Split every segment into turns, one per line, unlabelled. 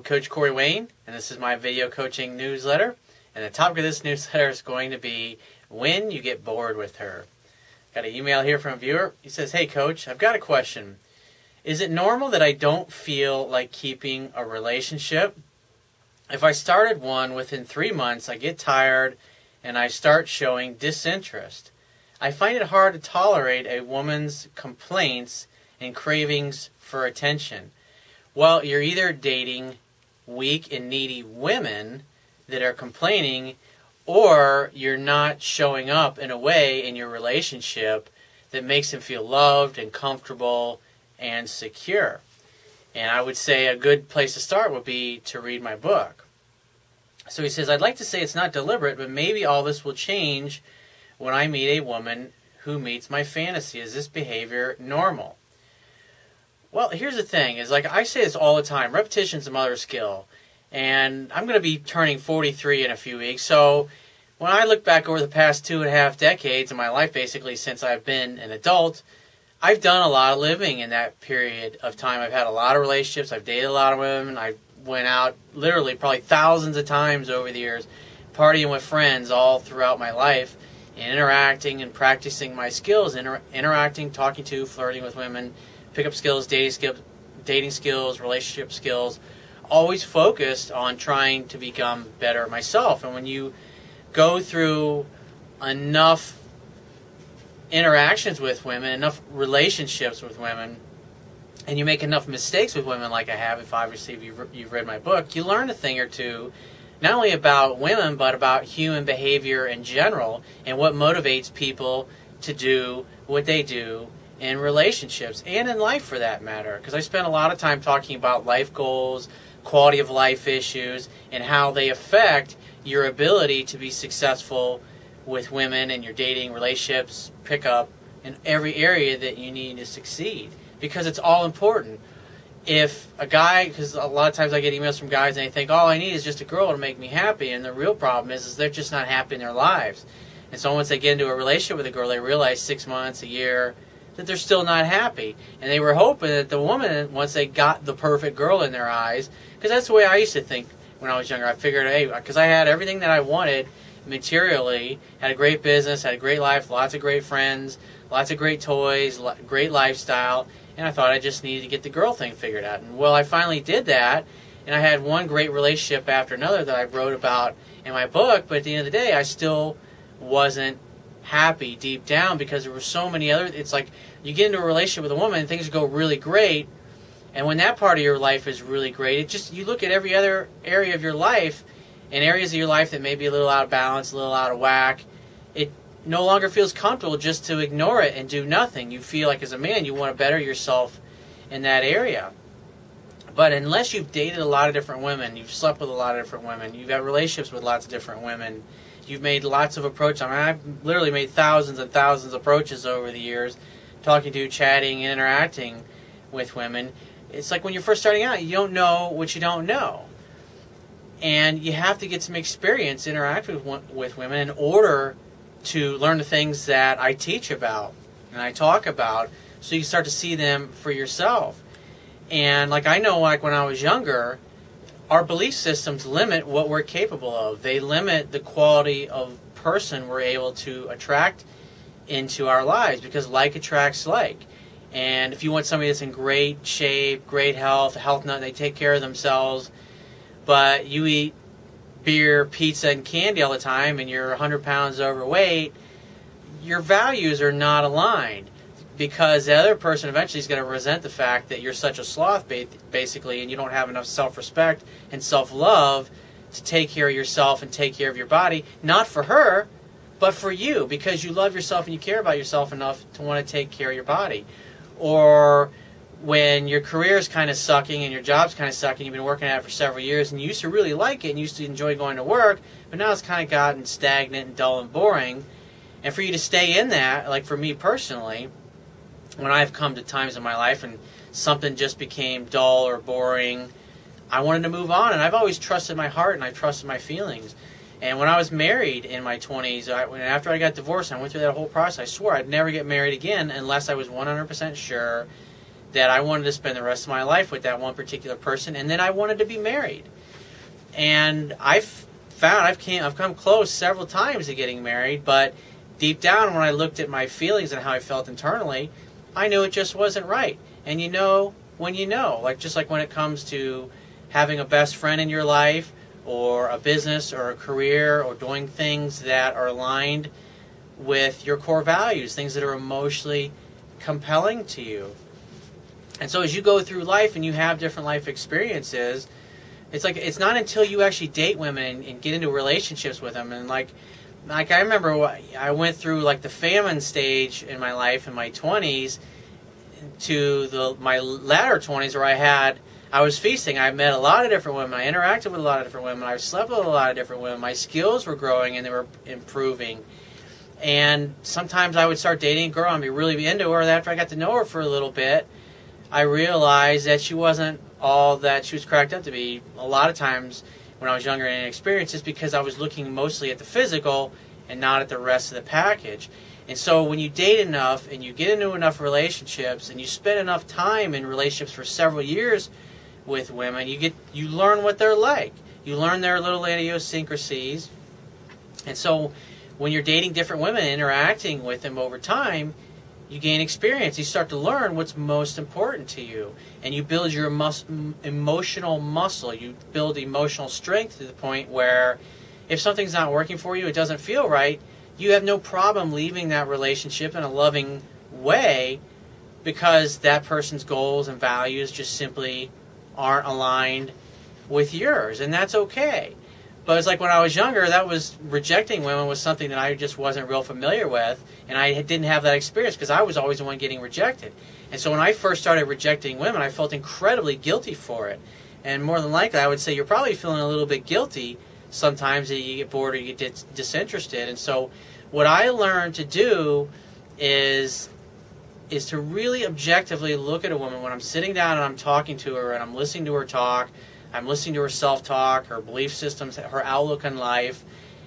Coach Corey Wayne, and this is my video coaching newsletter. And the topic of this newsletter is going to be when you get bored with her. Got an email here from a viewer. He says, "Hey Coach, I've got a question. Is it normal that I don't feel like keeping a relationship? If I started one within 3 months, I get tired and I start showing disinterest. I find it hard to tolerate a woman's complaints and cravings for attention." Well, you're either dating weak and needy women that are complaining, or you're not showing up in a way in your relationship that makes them feel loved and comfortable and secure. And I would say a good place to start would be to read my book. So he says, "I'd like to say it's not deliberate, but maybe all this will change when I meet a woman who meets my fantasy. Is this behavior normal?" Well, here's the thing, is like I say this all the time, repetition's the mother of skill. And I'm going to be turning 43 in a few weeks, so when I look back over the past 2.5 decades of my life, basically since I've been an adult, I've done a lot of living in that period of time. I've had a lot of relationships, I've dated a lot of women, I went out literally probably thousands of times over the years, partying with friends all throughout my life, and interacting and practicing my skills, interacting, talking to, flirting with women, pickup skills, dating skills, relationship skills, always focused on trying to become better myself. And when you go through enough interactions with women, enough relationships with women, and you make enough mistakes with women like I have, if obviously you've read my book, you learn a thing or two, not only about women, but about human behavior in general, and what motivates people to do what they do in relationships, and in life for that matter. Because I spent a lot of time talking about life goals, quality of life issues, and how they affect your ability to be successful with women and your dating, relationships, pickup, in every area that you need to succeed. Because it's all important. If a guy, because a lot of times I get emails from guys and they think, all I need is just a girl to make me happy, and the real problem is they're just not happy in their lives. And so once they get into a relationship with a girl, they realize 6 months, a year, that they're still not happy. And they were hoping that the woman, once they got the perfect girl in their eyes, because that's the way I used to think when I was younger. I figured, hey, because I had everything that I wanted materially, had a great business, had a great life, lots of great friends, lots of great toys, great lifestyle, and I thought I just needed to get the girl thing figured out. And well, I finally did that, and I had one great relationship after another that I wrote about in my book, but at the end of the day, I still wasn't happy deep down, because there were so many other, it's like you get into a relationship with a woman and things go really great, and when that part of your life is really great, it just, you look at every other area of your life, and areas of your life that may be a little out of balance, a little out of whack, it no longer feels comfortable just to ignore it and do nothing. You feel like as a man you want to better yourself in that area. But unless you've dated a lot of different women, you've slept with a lot of different women, you've got relationships with lots of different women, you've made lots of approaches. I mean, I've literally made thousands and thousands of approaches over the years, talking to, chatting, and interacting with women. It's like when you're first starting out, you don't know what you don't know. And you have to get some experience interacting with women in order to learn the things that I teach about and I talk about, so you start to see them for yourself. And like I know, like when I was younger, our belief systems limit what we're capable of. They limit the quality of person we're able to attract into our lives, because like attracts like. And if you want somebody that's in great shape, great health, nut, they take care of themselves, but you eat beer, pizza, and candy all the time, and you're 100 pounds overweight, your values are not aligned, because the other person eventually is going to resent the fact that you're such a sloth, basically, and you don't have enough self-respect and self-love to take care of yourself and take care of your body, not for her, but for you, because you love yourself and you care about yourself enough to want to take care of your body. Or when your career is kind of sucking and your job's kind of sucking, you've been working at it for several years, and you used to really like it and you used to enjoy going to work, but now it's kind of gotten stagnant and dull and boring. And for you to stay in that, like for me personally, when I've come to times in my life and something just became dull or boring, I wanted to move on, and I've always trusted my heart and I trusted my feelings. And when I was married in my 20s, after I got divorced, I went through that whole process. I swore I'd never get married again unless I was 100% sure that I wanted to spend the rest of my life with that one particular person, and then I wanted to be married. And I've come close several times to getting married, but deep down when I looked at my feelings and how I felt internally, I knew it just wasn't right. And you know when you know, just like when it comes to having a best friend in your life, or a business or a career, or doing things that are aligned with your core values, things that are emotionally compelling to you. And so as you go through life and you have different life experiences, it's not until you actually date women and get into relationships with them. And like I remember I went through the famine stage in my life in my 20s to my latter 20s, where I was feasting. I met a lot of different women. I interacted with a lot of different women. I slept with a lot of different women. My skills were growing and they were improving. And sometimes I would start dating a girl and be really into her. And after I got to know her for a little bit, I realized that she wasn't all that she was cracked up to be. A lot of times when I was younger and inexperienced, it's because I was looking mostly at the physical and not at the rest of the package. And so when you date enough and you get into enough relationships and you spend enough time in relationships for several years with women, you learn what they're like. You learn their little idiosyncrasies. And so when you're dating different women, interacting with them over time, you gain experience. You start to learn what's most important to you. And you build your emotional muscle. You build emotional strength to the point where if something's not working for you, it doesn't feel right, you have no problem leaving that relationship in a loving way, because that person's goals and values just simply aren't aligned with yours. And that's okay. But it's like when I was younger, rejecting women was something that I just wasn't real familiar with, and I didn't have that experience because I was always the one getting rejected. And so when I first started rejecting women, I felt incredibly guilty for it. And more than likely, I would say you're probably feeling a little bit guilty sometimes that you get bored or you get disinterested. And so what I learned to do is to really objectively look at a woman when I'm sitting down and I'm talking to her and I'm listening to her talk. I'm listening to her self-talk, her belief systems, her outlook on life.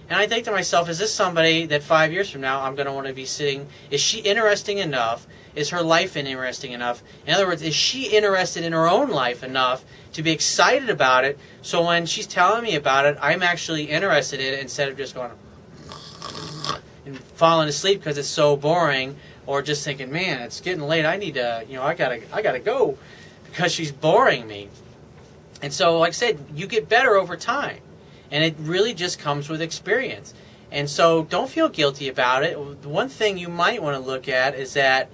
And I think to myself, is this somebody that 5 years from now I'm going to want to be sitting? Is she interesting enough? Is her life interesting enough? In other words, is she interested in her own life enough to be excited about it, so when she's telling me about it, I'm actually interested in it instead of just going and falling asleep because it's so boring, or just thinking, man, it's getting late, I need to, I gotta go because she's boring me. And so, like I said, you get better over time. And it really just comes with experience. And so don't feel guilty about it. One thing you might want to look at is that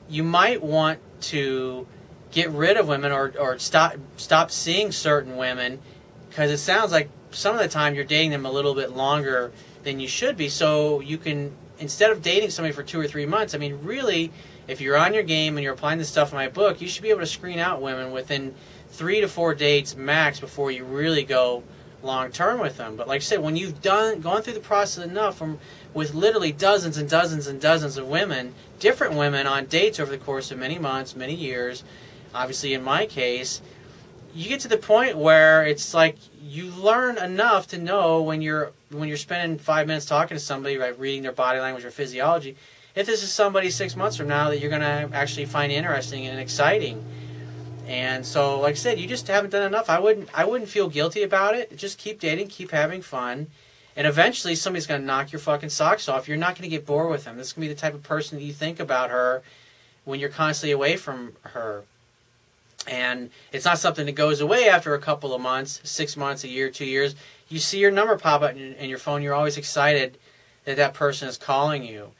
you might want to get rid of women or stop seeing certain women, because it sounds like some of the time you're dating them a little bit longer than you should be. So you can, instead of dating somebody for 2 or 3 months, I mean, really, if you're on your game and you're applying this stuff in my book, you should be able to screen out women within 3 to 4 dates max before you really go long term with them. But like I said, when you've gone through the process enough with literally dozens and dozens and dozens of women, different women on dates over the course of many months, many years, obviously in my case, you get to the point where it's like you learn enough to know when you're spending 5 minutes talking to somebody, right, reading their body language or physiology, if this is somebody 6 months from now that you're going to actually find interesting and exciting. And so, like I said, you just haven't done enough. I wouldn't feel guilty about it. Just keep dating, keep having fun, and eventually somebody's going to knock your fucking socks off. You're not going to get bored with them. This is going to be the type of person that you think about her when you're constantly away from her. And it's not something that goes away after a couple of months, 6 months, a year, 2 years. You see your number pop up in your phone. You're always excited that that person is calling you.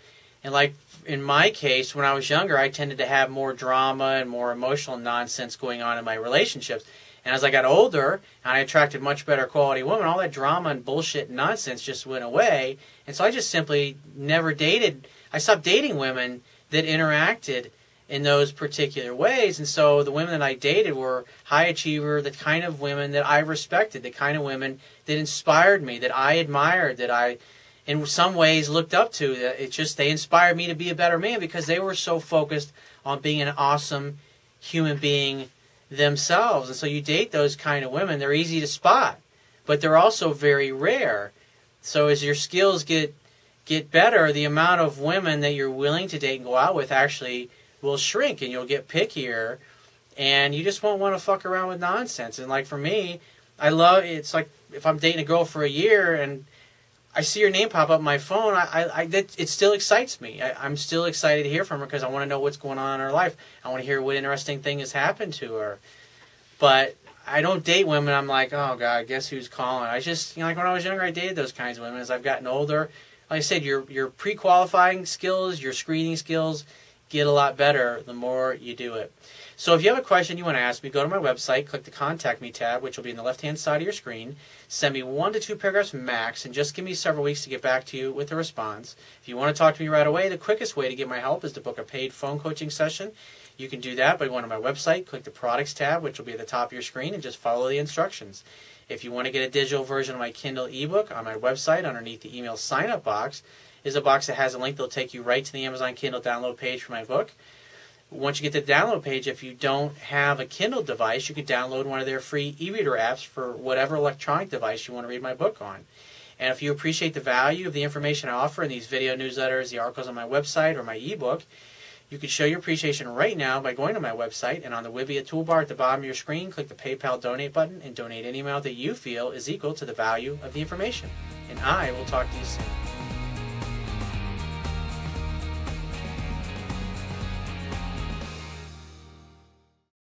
And like in my case, when I was younger, I tended to have more drama and more emotional nonsense going on in my relationships. And as I got older, and I attracted much better quality women, all that drama and bullshit and nonsense just went away. And so I just simply never dated. I stopped dating women that interacted in those particular ways. And so the women that I dated were high achiever, the kind of women that I respected, the kind of women that inspired me, that I admired, that I in some ways looked up to. They inspired me to be a better man because they were so focused on being an awesome human being themselves. And so you date those kind of women. They're easy to spot, but they're also very rare. So as your skills get better, the amount of women that you're willing to date and go out with actually will shrink and you'll get pickier, and you just won't want to fuck around with nonsense. And like for me, it's like if I'm dating a girl for a year and I see her name pop up on my phone, it still excites me. I'm still excited to hear from her because I want to know what's going on in her life. I want to hear what interesting thing has happened to her. But I don't date women. I'm like, oh God, guess who's calling? I just, like when I was younger, I dated those kinds of women. As I've gotten older, like I said, your pre-qualifying skills, your screening skills get a lot better the more you do it. So if you have a question you want to ask me, go to my website, click the Contact Me tab, which will be in the left-hand side of your screen. Send me 1 to 2 paragraphs max, and just give me several weeks to get back to you with a response. If you want to talk to me right away, the quickest way to get my help is to book a paid phone coaching session. You can do that by going to my website, click the Products tab, which will be at the top of your screen, and just follow the instructions. If you want to get a digital version of my Kindle ebook, on my website, underneath the email sign-up box, is a box that has a link that will take you right to the Amazon Kindle download page for my book. Once you get to the download page, if you don't have a Kindle device, you can download one of their free e-reader apps for whatever electronic device you want to read my book on. And if you appreciate the value of the information I offer in these video newsletters, the articles on my website, or my ebook, you can show your appreciation right now by going to my website, and on the Wibbia toolbar at the bottom of your screen, click the PayPal donate button and donate any amount that you feel is equal to the value of the information. And I will talk to you soon.